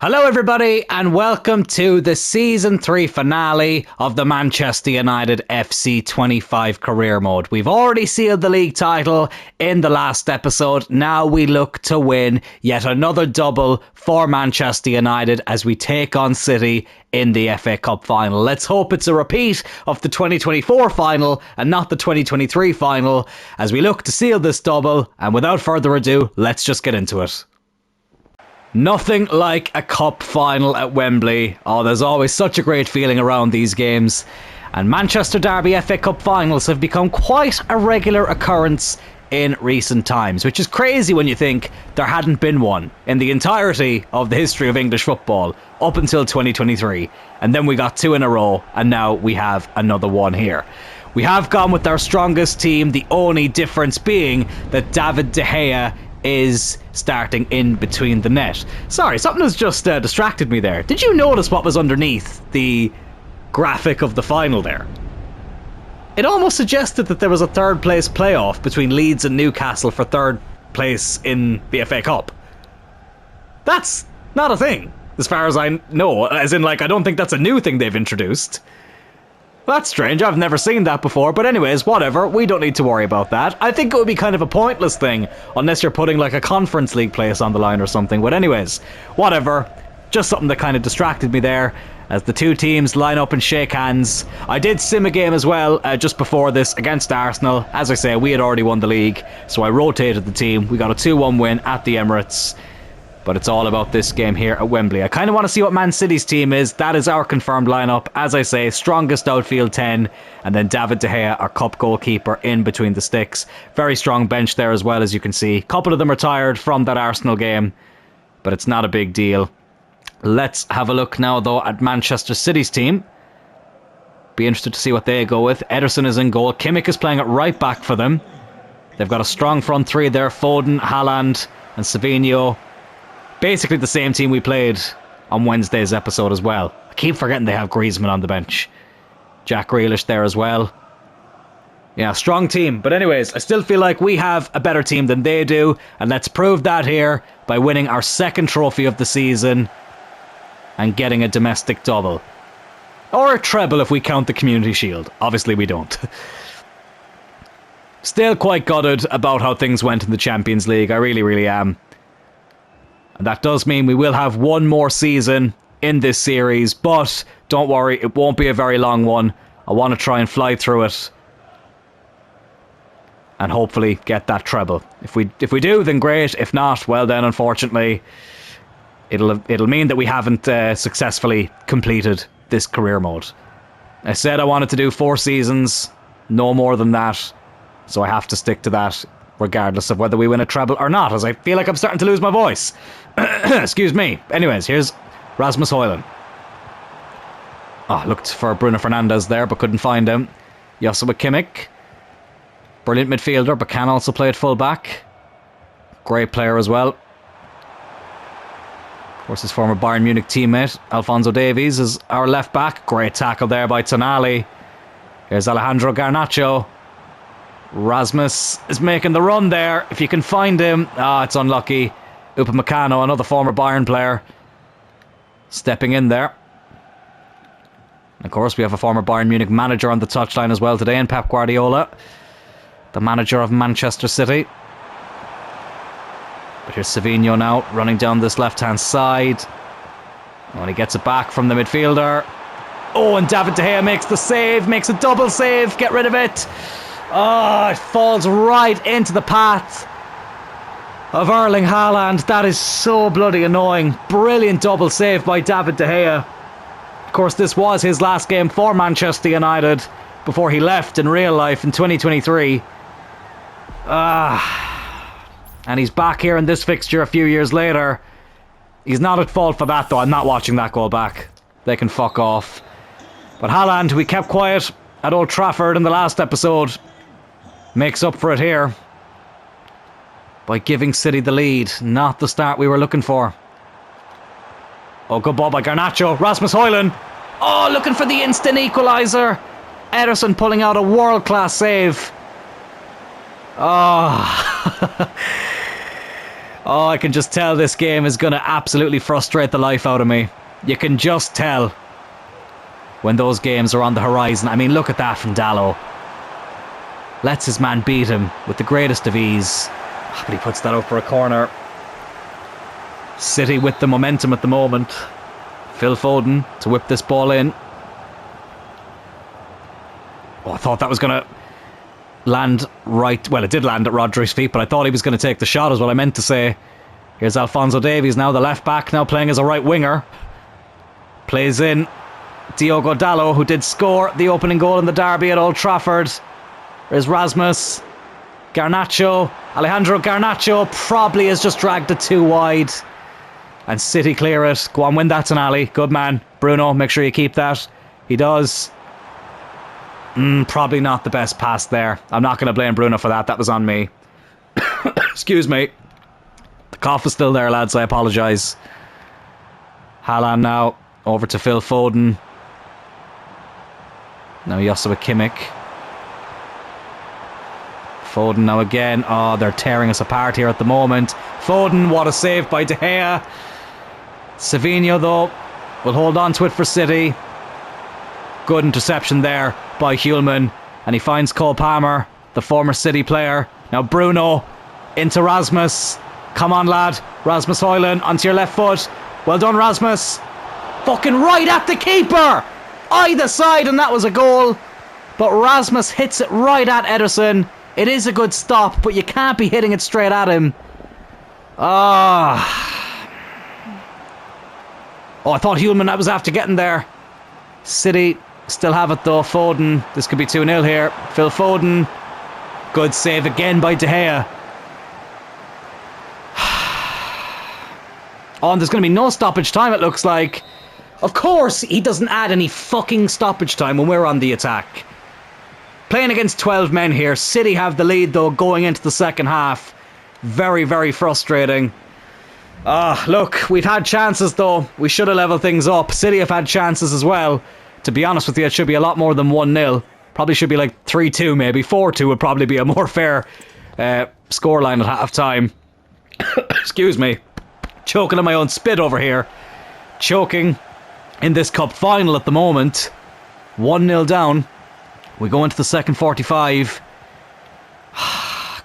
Hello everybody and welcome to the Season 3 finale of the Manchester United FC 25 career mode. We've already sealed the league title in the last episode. Now we look to win yet another double for Manchester United as we take on City in the FA Cup final. Let's hope it's a repeat of the 2024 final and not the 2023 final as we look to seal this double. And without further ado, let's just get into it. Nothing like a cup final at Wembley. Oh, there's always such a great feeling around these games. And Manchester Derby FA Cup finals have become quite a regular occurrence in recent times, which is crazy when you think there hadn't been one in the entirety of the history of English football up until 2023. And then we got two in a row, and now we have another one here. We have gone with our strongest team, the only difference being that David De Gea is starting in between the net. Sorry, something has just distracted me there. Did you notice what was underneath the graphic of the final there? It almost suggested that there was a third place playoff between Leeds and Newcastle for third place in the FA Cup. That's not a thing, as far as I know. As in, like, I don't think that's a new thing they've introduced. That's strange, I've never seen that before, but anyways, whatever, we don't need to worry about that. I think it would be kind of a pointless thing, unless you're putting like a Conference League place on the line or something, but anyways, whatever. Just something that kind of distracted me there, as the two teams line up and shake hands. I did sim a game as well, just before this, against Arsenal. As I say, we had already won the league, so I rotated the team. We got a 2-1 win at the Emirates. But it's all about this game here at Wembley. I kind of want to see what Man City's team is. That is our confirmed lineup. As I say, strongest outfield 10. And then David De Gea, our cup goalkeeper, in between the sticks. Very strong bench there as well, as you can see. A couple of them retired from that Arsenal game. But it's not a big deal. Let's have a look now, though, at Manchester City's team. Be interested to see what they go with. Ederson is in goal. Kimmich is playing it right back for them. They've got a strong front three there. Foden, Haaland and Savinho. Basically the same team we played on Wednesday's episode as well. I keep forgetting they have Griezmann on the bench. Jack Grealish there as well. Yeah, strong team. But anyways, I still feel like we have a better team than they do. And let's prove that here by winning our second trophy of the season and getting a domestic double. Or a treble if we count the Community Shield. Obviously we don't. Still quite gutted about how things went in the Champions League. I really, really am. And that does mean we will have one more season in this series, but don't worry, it won't be a very long one. I want to try and fly through it and hopefully get that treble. If we do, then great. If not, well then, unfortunately, it'll mean that we haven't successfully completed this career mode. I said I wanted to do 4 seasons, no more than that, so I have to stick to that, regardless of whether we win a treble or not, as I feel like I'm starting to lose my voice. Excuse me. Anyways, here's Rasmus Højlund. Looked for Bruno Fernandes there, but couldn't find him. Joshua Kimmich. Brilliant midfielder, but can also play at full back. Great player as well. Of course, his former Bayern Munich teammate, Alphonso Davies, is our left back. Great tackle there by Tonali. Here's Alejandro Garnacho. Rasmus is making the run there. If you can find him. It's unlucky. Upamecano, another former Bayern player, stepping in there. And of course, we have a former Bayern Munich manager on the touchline as well today, and Pep Guardiola, the manager of Manchester City. But here's Savinho now, running down this left-hand side. When he gets it back from the midfielder. Oh, and David De Gea makes the save, makes a double save. Get rid of it. It falls right into the path of Erling Haaland. That is so bloody annoying. Brilliant double save by David De Gea. Of course, this was his last game for Manchester United before he left in real life in 2023. And he's back here in this fixture a few years later. He's not at fault for that, though. I'm not watching that goal back. They can fuck off. But Haaland, we kept quiet at Old Trafford in the last episode, makes up for it here by giving City the lead. Not the start we were looking for. Oh, good ball by Garnacho. Rasmus Højlund. Oh, looking for the instant equaliser. Ederson pulling out a world-class save. Oh. Oh, I can just tell this game is going to absolutely frustrate the life out of me. You can just tell when those games are on the horizon. I mean, look at that from Dallo. Lets his man beat him with the greatest of ease. But he puts that up for a corner. City with the momentum at the moment. Phil Foden to whip this ball in. Oh, I thought that was going to land right. Well, it did land at Rodri's feet, but I thought he was going to take the shot, is what I meant to say. Here's Alphonso Davies now, the left back, now playing as a right winger. Plays in Diogo Dallo, who did score the opening goal in the derby at Old Trafford. There's Rasmus. Garnacho. Alejandro Garnacho probably has just dragged it too wide. And City clear it. Go on, win that, Tonali. Good man. Bruno, make sure you keep that. He does. Probably not the best pass there. I'm not going to blame Bruno for that. That was on me. Excuse me. The cough is still there, lads. I apologise. Haaland now. Over to Phil Foden. Now Joshua Kimmich. Foden now again. Oh, they're tearing us apart here at the moment. Foden, what a save by De Gea. Savinho, though, will hold on to it for City. Good interception there by Hulman. And he finds Cole Palmer, the former City player. Now Bruno into Rasmus. Come on, lad. Rasmus Højlund onto your left foot. Well done, Rasmus. Fucking right at the keeper. Either side, and that was a goal. But Rasmus hits it right at Ederson. It is a good stop, but you can't be hitting it straight at him. Oh, I thought Hulman was after getting there. City still have it though. Foden. This could be 2-0 here. Phil Foden. Good save again by De Gea. Oh, and there's going to be no stoppage time, it looks like. Of course, he doesn't add any fucking stoppage time when we're on the attack. Playing against 12 men here. City have the lead, though, going into the second half. Very, very frustrating. Look, we've had chances, though. We should have levelled things up. City have had chances as well. To be honest with you, it should be a lot more than 1-0. Probably should be like 3-2, maybe. 4-2 would probably be a more fair scoreline at half-time. Excuse me. Choking on my own spit over here. Choking in this cup final at the moment. 1-0 down. We go into the second 45.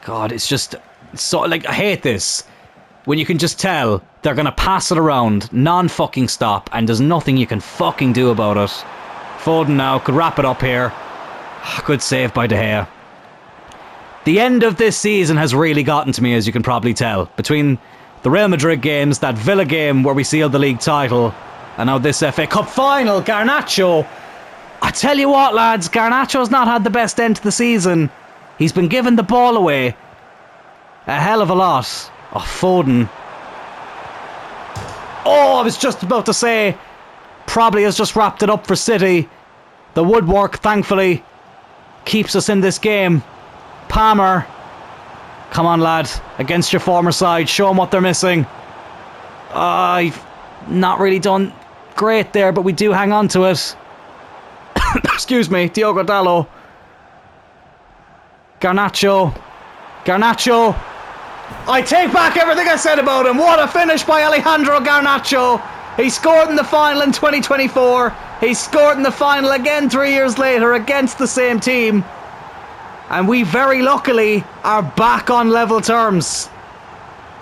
God, it's just so, like, I hate this. When you can just tell they're going to pass it around non-fucking stop and there's nothing you can fucking do about it. Foden now could wrap it up here. Good save by De Gea. The end of this season has really gotten to me, as you can probably tell. Between the Real Madrid games, that Villa game where we sealed the league title, and now this FA Cup final. Garnacho. I tell you what, lads, Garnacho's not had the best end to the season. He's been giving the ball away a hell of a lot. Oh, Foden. Oh, I was just about to say, probably has just wrapped it up for City. The woodwork, thankfully, keeps us in this game. Palmer. Come on, lad. Against your former side. Show them what they're missing. I've not really done great there, but we do hang on to it. Excuse me. Diogo Dallo. Garnacho. Garnacho. I take back everything I said about him. What a finish by Alejandro Garnacho. He scored in the final in 2024. He scored in the final again 3 years later against the same team. And we very luckily are back on level terms.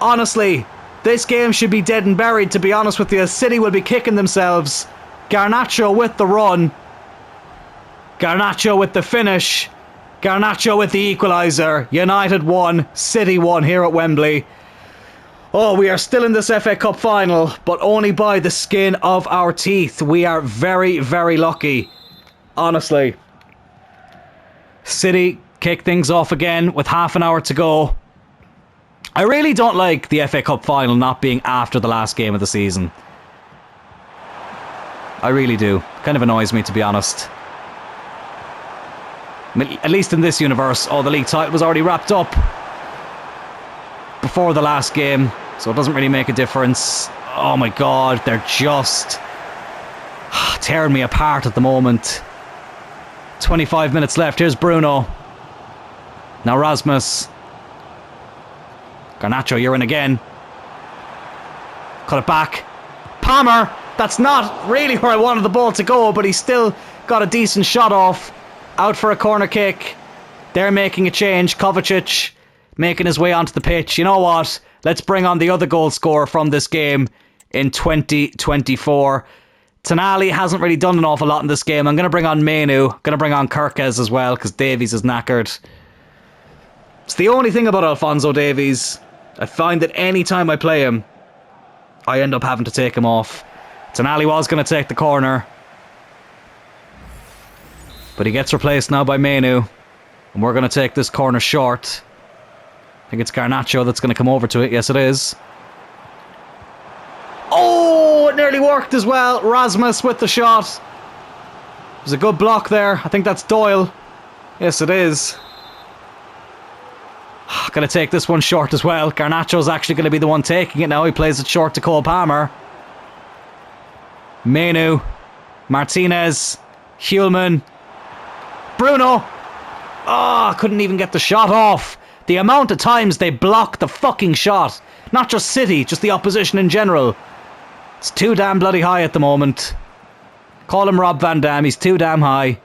Honestly, this game should be dead and buried, to be honest with you. City will be kicking themselves. Garnacho with the run. Garnacho with the finish. Garnacho with the equaliser. United won, City won here at Wembley. Oh, we are still in this FA Cup final, but only by the skin of our teeth. We are very, very lucky. Honestly. City kick things off again with half an hour to go. I really don't like the FA Cup final not being after the last game of the season. I really do. Kind of annoys me, to be honest. I mean, at least in this universe, the league title was already wrapped up before the last game, so it doesn't really make a difference. Oh my god, they're just tearing me apart at the moment. 25 minutes left. Here's Bruno. Now Rasmus. Garnacho, you're in again. Cut it back. Palmer. That's not really where I wanted the ball to go, but he's still got a decent shot off. Out for a corner kick. They're making a change. Kovacic making his way onto the pitch. You know what? Let's bring on the other goal scorer from this game in 2024. Tonali hasn't really done an awful lot in this game. I'm going to bring on Menu. Going to bring on Kirkes as well because Davies is knackered. It's the only thing about Alphonso Davies. I find that any time I play him, I end up having to take him off. Tonali was going to take the corner, but he gets replaced now by Menu, and we're going to take this corner short. I think it's Garnacho that's going to come over to it. Yes, it is. Oh, it nearly worked as well. Rasmus with the shot. There's a good block there. I think that's Doyle. Yes, it is. Going to take this one short as well. Garnacho's actually going to be the one taking it now. He plays it short to Cole Palmer. Menu, Martinez, Hulman, Bruno. Oh, couldn't even get the shot off. The amount of times they block the fucking shot. Not just City, just the opposition in general. It's too damn bloody high at the moment. Call him Rob Van Dam, he's too damn high.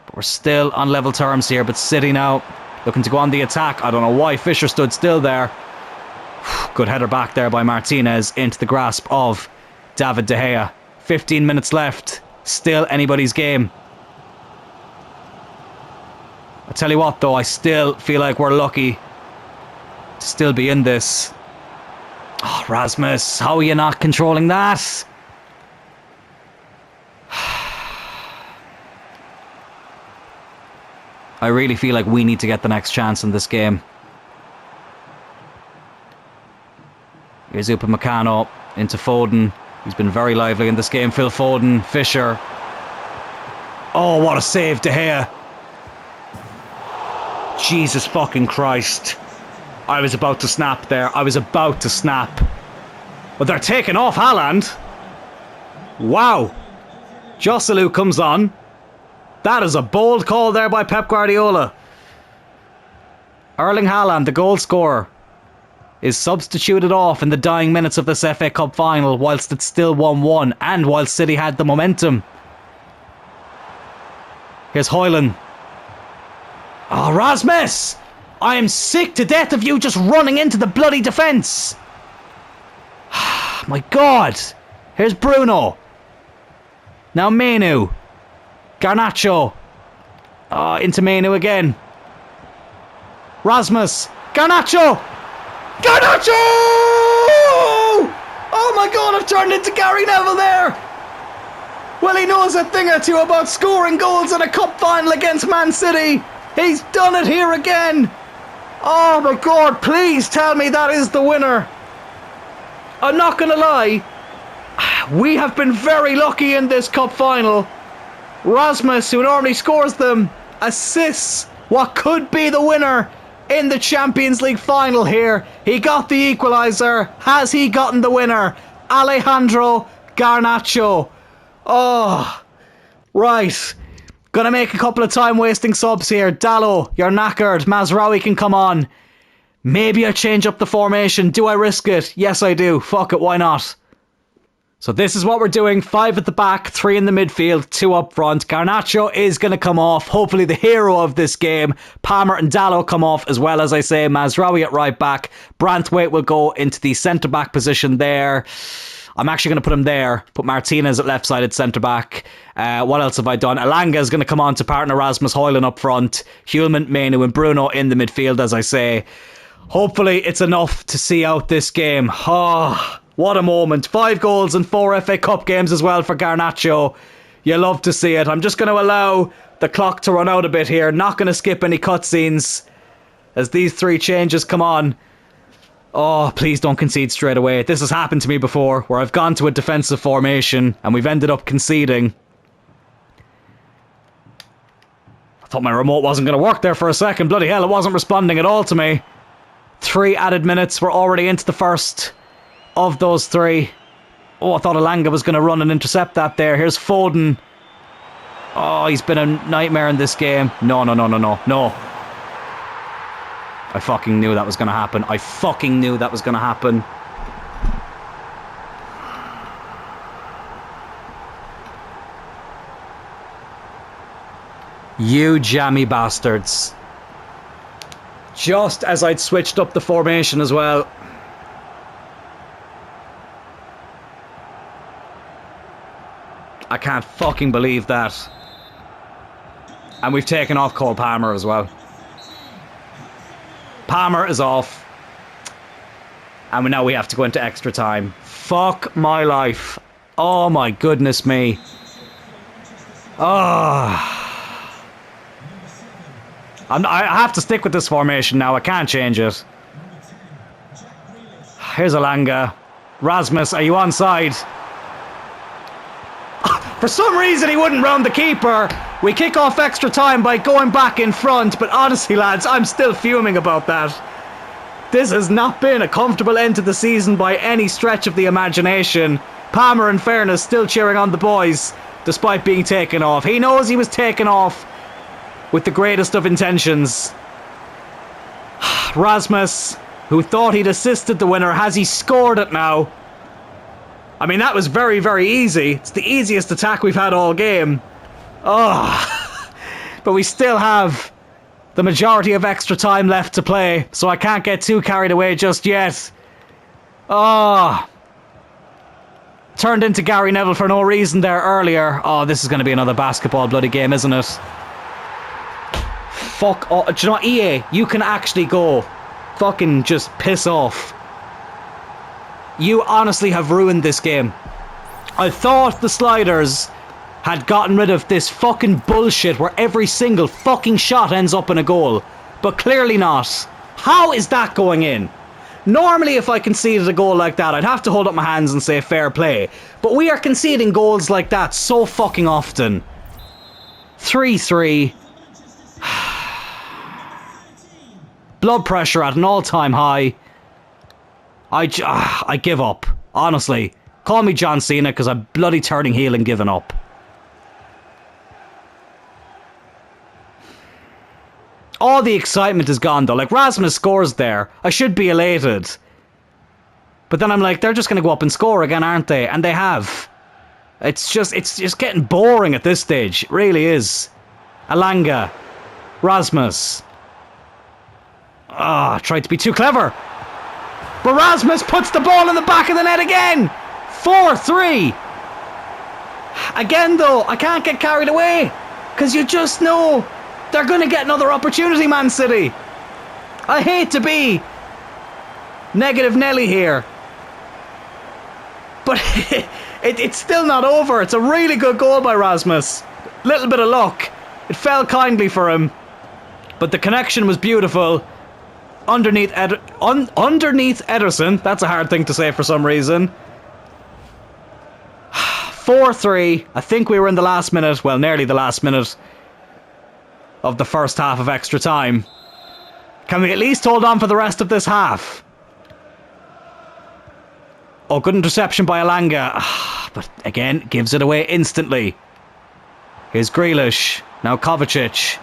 But we're still on level terms here, but City now looking to go on the attack. I don't know why Fisher stood still there. Good header back there by Martinez into the grasp of David De Gea. 15 minutes left. Still anybody's game. I tell you what though, I still feel like we're lucky to still be in this. Oh, Rasmus, how are you not controlling that? I really feel like we need to get the next chance in this game. Here's Upamecano into Foden. He's been very lively in this game. Phil Foden, Fisher. Oh, what a save, De Gea. Jesus fucking Christ. I was about to snap there. I was about to snap. But they're taking off Haaland. Wow. Joselu comes on. That is a bold call there by Pep Guardiola. Erling Haaland, the goal scorer, is substituted off in the dying minutes of this FA Cup final whilst it's still 1-1 and whilst City had the momentum. Here's Højlund. Oh, Rasmus! I am sick to death of you just running into the bloody defence. My God. Here's Bruno. Now Menu. Garnacho. Oh, into Menu again. Rasmus. Garnacho! Garnacho! Oh my God, I've turned into Gary Neville there. Well, he knows a thing or two about scoring goals in a cup final against Man City. He's done it here again. Oh my God, please tell me that is the winner. I'm not going to lie. We have been very lucky in this cup final. Rasmus, who normally scores them, assists what could be the winner in the Champions League final here. He got the equaliser. Has he gotten the winner? Alejandro Garnacho. Oh, right. Gonna make a couple of time-wasting subs here. Dallo, you're knackered. Mazraoui can come on. Maybe I change up the formation. Do I risk it? Yes, I do. Fuck it, why not? So this is what we're doing. 5 at the back, 3 in the midfield, 2 up front. Garnacho is going to come off. Hopefully the hero of this game. Palmer and Dallo come off as well, as I say. Mazraoui at right back. Branthwaite will go into the centre-back position there. I'm actually going to put him there. Put Martinez at left-sided centre-back. What else have I done? Elanga is going to come on to partner Rasmus Højlund up front. Hulman, Menu and Bruno in the midfield, as I say. Hopefully it's enough to see out this game. Oh, what a moment. 5 goals and 4 FA Cup games as well for Garnacho. You love to see it. I'm just going to allow the clock to run out a bit here. Not going to skip any cutscenes as these 3 changes come on. Oh, please don't concede straight away. This has happened to me before, where I've gone to a defensive formation and we've ended up conceding. I thought my remote wasn't going to work there for a second. Bloody hell, it wasn't responding at all to me. 3 added minutes. We're already into the first of those 3. Oh, I thought Elanga was going to run and intercept that there. Here's Foden. Oh, he's been a nightmare in this game. No. I fucking knew that was going to happen. I fucking knew that was going to happen. You jammy bastards. Just as I'd switched up the formation as well. I can't fucking believe that. And we've taken off Cole Palmer as well. Palmer is off. And now we have to go into extra time. Fuck my life. Oh my goodness me. Oh. I have to stick with this formation now. I can't change it. Here's Alanga. Rasmus, are you onside? For some reason he wouldn't round the keeper. We kick off extra time by going back in front, but honestly lads, I'm still fuming about that. This has not been a comfortable end to the season by any stretch of the imagination. Palmer, in fairness, still cheering on the boys, despite being taken off. He knows he was taken off with the greatest of intentions. Rasmus, who thought he'd assisted the winner, has he scored it now? I mean, that was very, very easy. It's the easiest attack we've had all game. Oh, but we still have the majority of extra time left to play, so I can't get too carried away just yet. Oh, turned into Gary Neville for no reason there earlier. Oh, this is going to be another basketball bloody game, isn't it? Fuck off. Do you know what, EA? You can actually go fucking just piss off. You honestly have ruined this game. I thought the sliders had gotten rid of this fucking bullshit where every single fucking shot ends up in a goal. But clearly not. How is that going in? Normally if I conceded a goal like that, I'd have to hold up my hands and say fair play. But we are conceding goals like that so fucking often. 3-3. Blood pressure at an all-time high. I give up. Honestly. Call me John Cena because I'm bloody turning heel and giving up. All the excitement is gone though. Like, Rasmus scores there. I should be elated. But then I'm like, they're just going to go up and score again, aren't they? And they have. It's just getting boring at this stage. It really is. Alanga. Rasmus. Ah, tried to be too clever. But Rasmus puts the ball in the back of the net again. 4-3. Again though, I can't get carried away. Because you just know they're going to get another opportunity, Man City. I hate to be negative Nelly here. But it's still not over. It's a really good goal by Rasmus. Little bit of luck. It fell kindly for him. But the connection was beautiful. Underneath Ederson. That's a hard thing to say for some reason. 4-3. I think we were in the last minute. Well, nearly the last minute of the first half of extra time. Can we at least hold on for the rest of this half? Oh, good interception by Alanga. But again, gives it away instantly. Here's Grealish. Now Kovacic.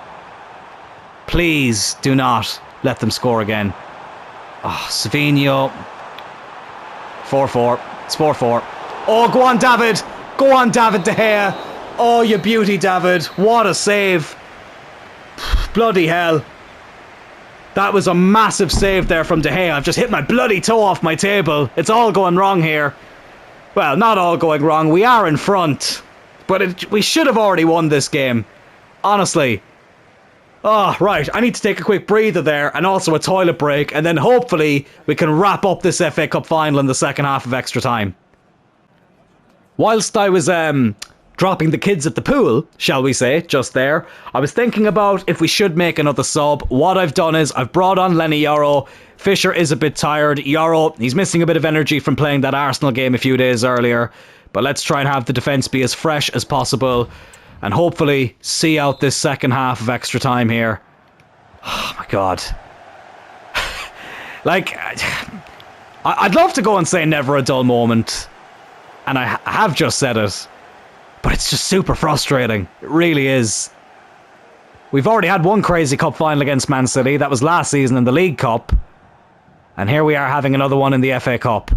Please do not let them score again. Oh, Savinho. 4-4. It's 4-4. Oh, go on, David. Go on, David De Gea. Oh, you beauty, David. What a save. Bloody hell. That was a massive save there from De Gea. I've just hit my bloody toe off my table. It's all going wrong here. Well, not all going wrong. We are in front. But we should have already won this game. Honestly. Oh, right. I need to take a quick breather there and also a toilet break. And then hopefully we can wrap up this FA Cup final in the second half of extra time. Whilst I was dropping the kids at the pool, shall we say, just there, I was thinking about if we should make another sub. What I've done is I've brought on Lenny Yoro. Fisher is a bit tired. Yoro, he's missing a bit of energy from playing that Arsenal game a few days earlier. But let's try and have the defence be as fresh as possible. And hopefully see out this second half of extra time here. Oh my God. Like, I'd love to go and say never a dull moment. And I have just said it. But it's just super frustrating. It really is. We've already had one crazy cup final against Man City. That was last season in the League Cup. And here we are having another one in the FA Cup.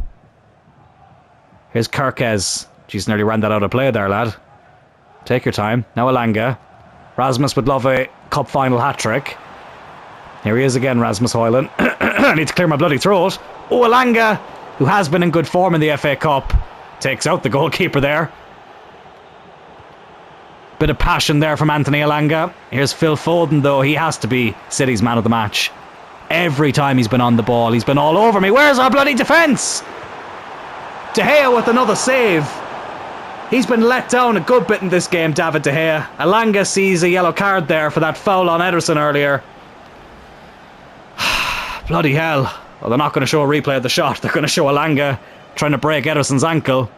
Here's Kirkez. Jeez, nearly ran that out of play there, lad. Take your time. Now Elanga. Rasmus would love a cup final hat-trick. Here he is again, Rasmus Højlund. I need to clear my bloody throat. Oh, Elanga, who has been in good form in the FA Cup, takes out the goalkeeper there. Bit of passion there from Anthony Elanga. Here's Phil Foden, though. He has to be City's man of the match. Every time he's been on the ball, he's been all over me. Where's our bloody defence? De Gea with another save. He's been let down a good bit in this game, David De Gea. Elanga sees a yellow card there for that foul on Ederson earlier. Bloody hell. Well, they're not going to show a replay of the shot. They're going to show Elanga trying to break Ederson's ankle.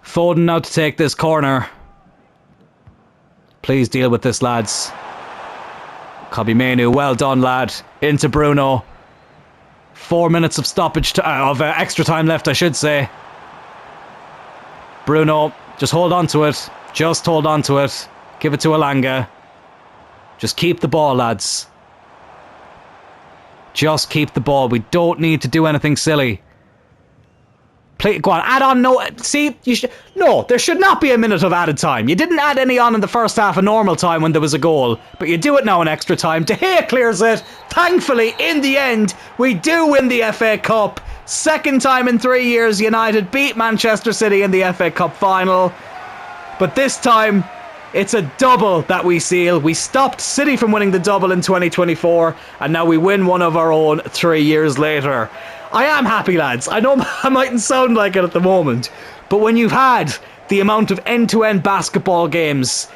Foden now to take this corner. Please deal with this, lads. Kobbie Mainoo, well done, lad. Into Bruno. 4 minutes of extra time left, I should say. Bruno, just hold on to it. Just hold on to it. Give it to Elanga. Just keep the ball, lads. Just keep the ball. We don't need to do anything silly. Play, go on, add on. No, see, no, there should not be a minute of added time. You didn't add any on in the first half of normal time when there was a goal, but you do it now in extra time. De Gea clears it. Thankfully, in the end, we do win the FA Cup. Second time in 3 years, United beat Manchester City in the FA Cup final. But this time, it's a double that we seal. We stopped City from winning the double in 2024, and now we win one of our own 3 years later. I am happy, lads. I know I mightn't sound like it at the moment, but when you've had the amount of end-to-end basketball games,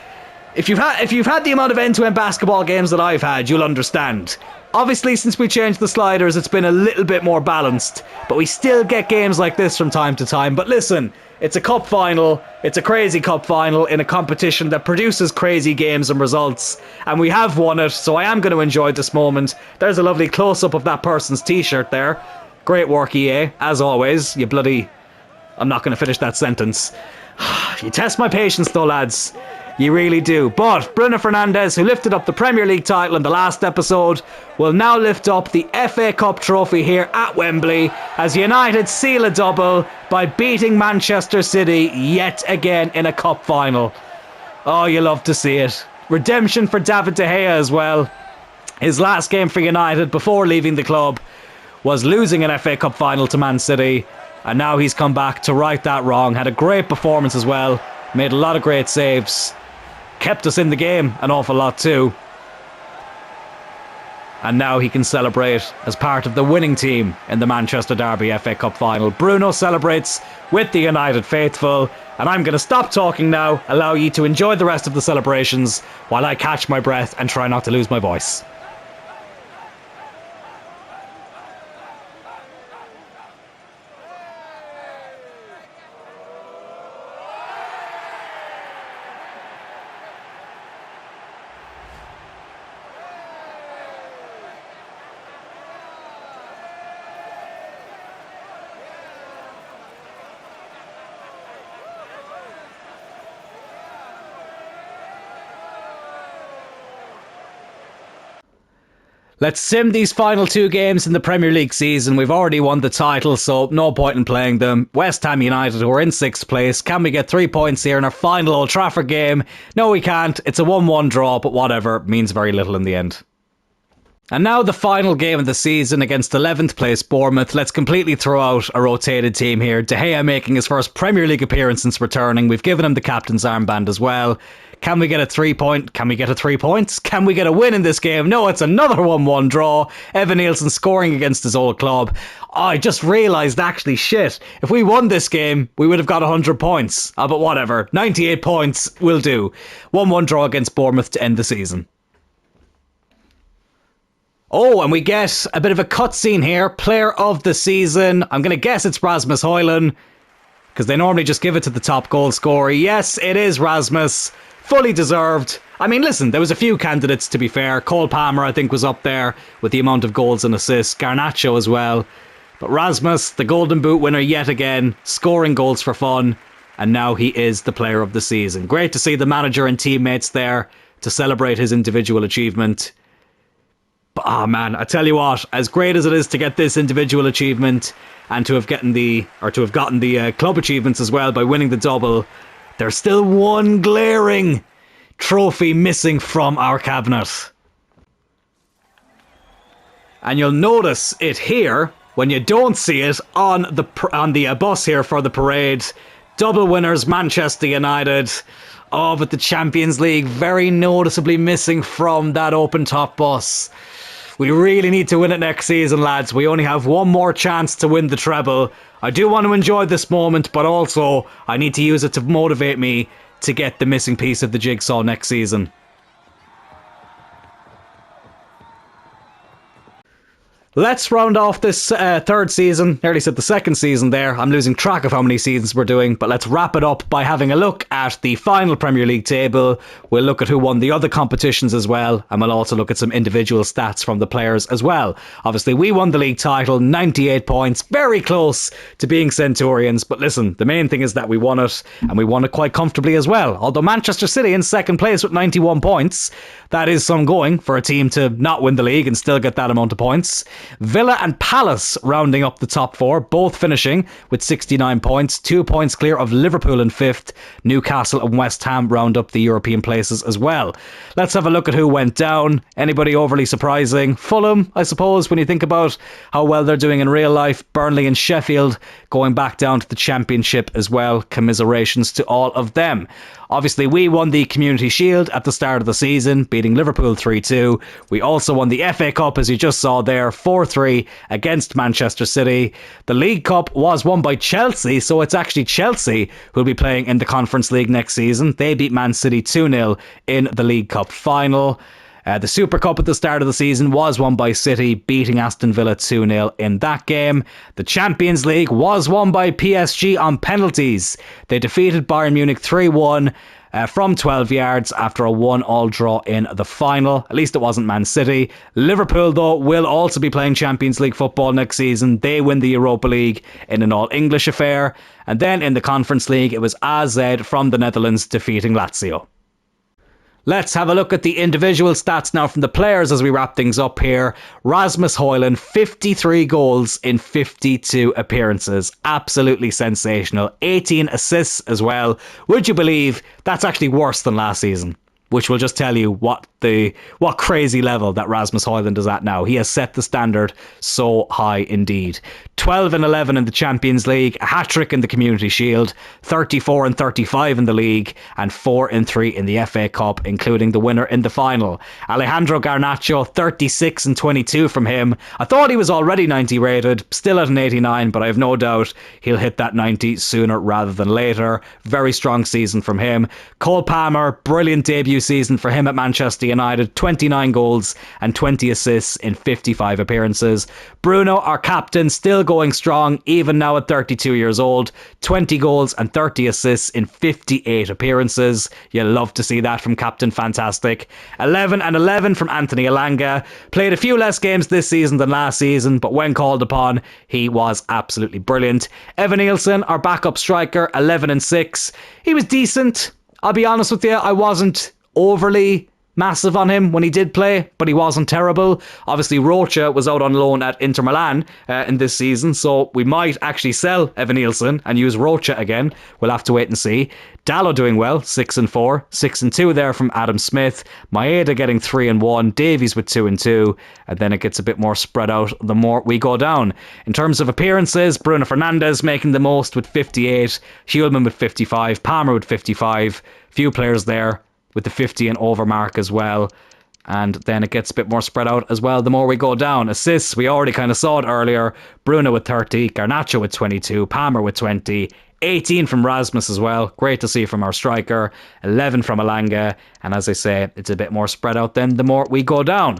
if you've had the amount of end-to-end basketball games that I've had, you'll understand. Obviously, since we changed the sliders, it's been a little bit more balanced, but we still get games like this from time to time. But listen, it's a cup final. It's a crazy cup final in a competition that produces crazy games and results, and we have won it, so I am going to enjoy this moment. There's a lovely close-up of that person's t-shirt there. Great work, EA, as always. You bloody... I'm not going to finish that sentence. You test my patience, though, lads. You really do. But Bruno Fernandes, who lifted up the Premier League title in the last episode, will now lift up the FA Cup trophy here at Wembley as United seal a double by beating Manchester City yet again in a cup final. Oh, you love to see it. Redemption for David De Gea as well. His last game for United before leaving the club was losing an FA Cup final to Man City, and now he's come back to right that wrong. Had a great performance as well, made a lot of great saves, kept us in the game an awful lot too, and now he can celebrate as part of the winning team in the Manchester Derby FA Cup final. Bruno celebrates with the United faithful, and I'm going to stop talking now, allow you to enjoy the rest of the celebrations while I catch my breath and try not to lose my voice. Let's sim these final 2 games in the Premier League season. We've already won the title, so no point in playing them. West Ham United, who are in 6th place. Can we get 3 points here in our final Old Trafford game? No, we can't. It's a 1-1 draw, but whatever. Means very little in the end. And now the final game of the season against 11th place Bournemouth. Let's completely throw out a rotated team here. De Gea making his first Premier League appearance since returning. We've given him the captain's armband as well. Can we get a 3 point? Can we get a 3 points? Can we get a win in this game? No, it's another 1-1 draw. Evan Nielsen scoring against his old club. Oh, I just realised, actually, shit. If we won this game, we would have got 100 points. But whatever. 98 points will do. 1-1 draw against Bournemouth to end the season. Oh, and we get a bit of a cutscene here. Player of the season. I'm going to guess it's Rasmus Højlund, because they normally just give it to the top goal scorer. Yes, it is Rasmus. Fully deserved. I mean, listen, there was a few candidates, to be fair. Cole Palmer, I think, was up there with the amount of goals and assists. Garnacho as well. But Rasmus, the Golden Boot winner yet again, scoring goals for fun. and now he is the player of the season. Great to see the manager and teammates there to celebrate his individual achievement. But man, I tell you what, as great as it is to get this individual achievement and to have gotten the club achievements as well by winning the double, there's still one glaring trophy missing from our cabinet. And you'll notice it here when you don't see it on the bus here for the parade. Double winners Manchester United. Oh, but the Champions League very noticeably missing from that open top bus. We really need to win it next season, lads. We only have one more chance to win the treble. I do want to enjoy this moment, but also I need to use it to motivate me to get the missing piece of the jigsaw next season. Let's round off this third season. Nearly said the second season there. I'm losing track of how many seasons we're doing, but let's wrap it up by having a look at the final Premier League table. We'll look at who won the other competitions as well, and we'll also look at some individual stats from the players as well. Obviously, we won the league title, 98 points, very close to being Centurions, but listen, the main thing is that we won it, and we won it quite comfortably as well. Although Manchester City in second place with 91 points, that is some going for a team to not win the league and still get that amount of points. Villa and Palace rounding up the top four, both finishing with 69 points, 2 points clear of Liverpool in fifth. Newcastle and West Ham round up the European places as well. Let's have a look at who went down. Anybody overly surprising? Fulham, I suppose, when you think about how well they're doing in real life. Burnley and Sheffield going back down to the Championship as well. Commiserations to all of them. Obviously, we won the Community Shield at the start of the season, beating Liverpool 3-2. We also won the FA Cup, as you just saw there, 4-3 against Manchester City. The League Cup was won by Chelsea, so it's actually Chelsea who'll be playing in the Conference League next season. They beat Man City 2-0 in the League Cup final. The Super Cup at the start of the season was won by City, beating Aston Villa 2-0 in that game. The Champions League was won by PSG on penalties. They defeated Bayern Munich 3-1 from 12 yards after a 1-1 draw in the final. At least it wasn't Man City. Liverpool, though, will also be playing Champions League football next season. They win the Europa League in an all-English affair. And then in the Conference League, it was AZ from the Netherlands defeating Lazio. Let's have a look at the individual stats now from the players as we wrap things up here. Rasmus Højlund, 53 goals in 52 appearances. Absolutely sensational. 18 assists as well. Would you believe that's actually worse than last season? Which will just tell you what crazy level that Rasmus Højlund is at now. He has set the standard so high indeed. 12 and 11 in the Champions League, a hat-trick in the Community Shield, 34 and 35 in the league, and 4 and 3 in the FA Cup, including the winner in the final. Alejandro Garnacho, 36 and 22 from him. I thought he was already 90 rated, still at an 89, but I have no doubt he'll hit that 90 sooner rather than later. Very strong season from him. Cole Palmer, brilliant debut season for him at Manchester United, 29 goals and 20 assists in 55 appearances. Bruno, our captain, still going strong even now at 32 years old, 20 goals and 30 assists in 58 appearances. You'll love to see that from Captain Fantastic. 11 and 11 from Anthony Elanga. Played a few less games this season than last season, but when called upon, he was absolutely brilliant. Evan Nielsen, our backup striker, 11 and 6. He was decent. I'll be honest with you, I wasn't overly massive on him when he did play, but he wasn't terrible. Obviously, Rocha was out on loan at Inter Milan in this season, so we might actually sell Evan Nielsen and use Rocha again. We'll have to wait and see. Dallo doing well, 6 and 4, 6 and 2 there from Adam Smith. Maeda getting 3 and 1, Davies with 2 and 2, and then it gets a bit more spread out the more we go down. In terms of appearances, Bruno Fernandes making the most with 58, Hulman with 55, Palmer with 55, few players there with the 50 and over mark as well. And then it gets a bit more spread out as well the more we go down. Assists, we already kind of saw it earlier. Bruno with 30, Garnacho with 22, Palmer with 20, 18 from Rasmus as well. Great to see from our striker. 11 from Elanga. And as I say, it's a bit more spread out then the more we go down.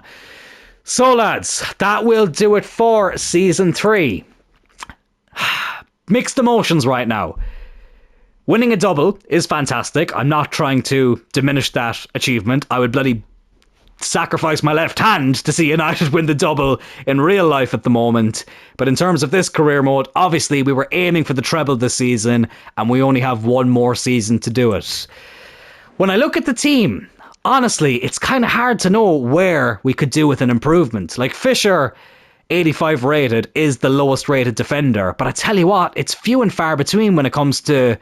So lads, that will do it for Season 3. Mixed emotions right now. Winning a double is fantastic. I'm not trying to diminish that achievement. I would bloody sacrifice my left hand to see United win the double in real life at the moment. But in terms of this career mode, obviously we were aiming for the treble this season, and we only have one more season to do it. When I look at the team, honestly, it's kind of hard to know where we could do with an improvement. Like Fisher, 85 rated, is the lowest rated defender, but I tell you what, it's few and far between when it comes to,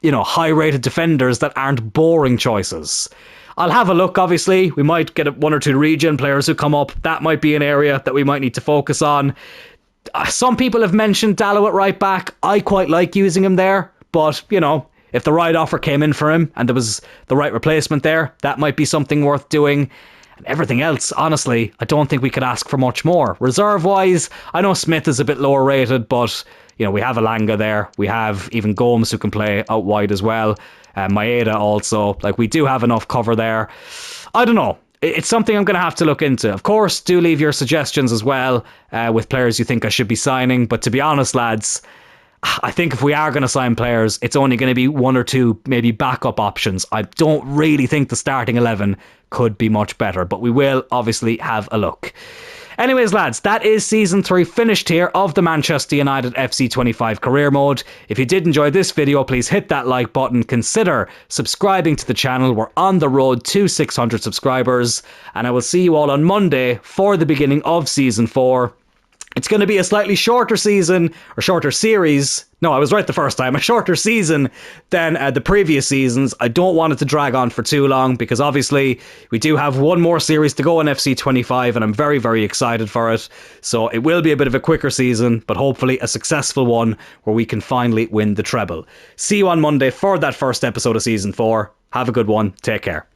high rated defenders that aren't boring choices. I'll have a look, obviously. We might get one or two regen players who come up. That might be an area that we might need to focus on. Some people have mentioned Dallow at right back. I quite like using him there, but, if the right offer came in for him and there was the right replacement there, that might be something worth doing. And everything else, honestly, I don't think we could ask for much more. Reserve-wise, I know Smith is a bit lower rated, but, we have Elanga there. We have even Gomes who can play out wide as well. Maeda also. We do have enough cover there. I don't know. It's something I'm going to have to look into. Of course, do leave your suggestions as well with players you think I should be signing. But to be honest, lads, I think if we are going to sign players, it's only going to be one or two maybe backup options. I don't really think the starting 11 could be much better, but we will obviously have a look. Anyways, lads, that is Season 3 finished here of the Manchester United FC 25 career mode. If you did enjoy this video, please hit that like button. Consider subscribing to the channel. We're on the road to 600 subscribers. And I will see you all on Monday for the beginning of Season 4. It's going to be a slightly shorter season, or shorter series. No, I was right the first time. A shorter season than the previous seasons. I don't want it to drag on for too long because obviously we do have one more series to go in FC 25 and I'm very, very excited for it. So it will be a bit of a quicker season, but hopefully a successful one where we can finally win the treble. See you on Monday for that first episode of Season 4. Have a good one. Take care.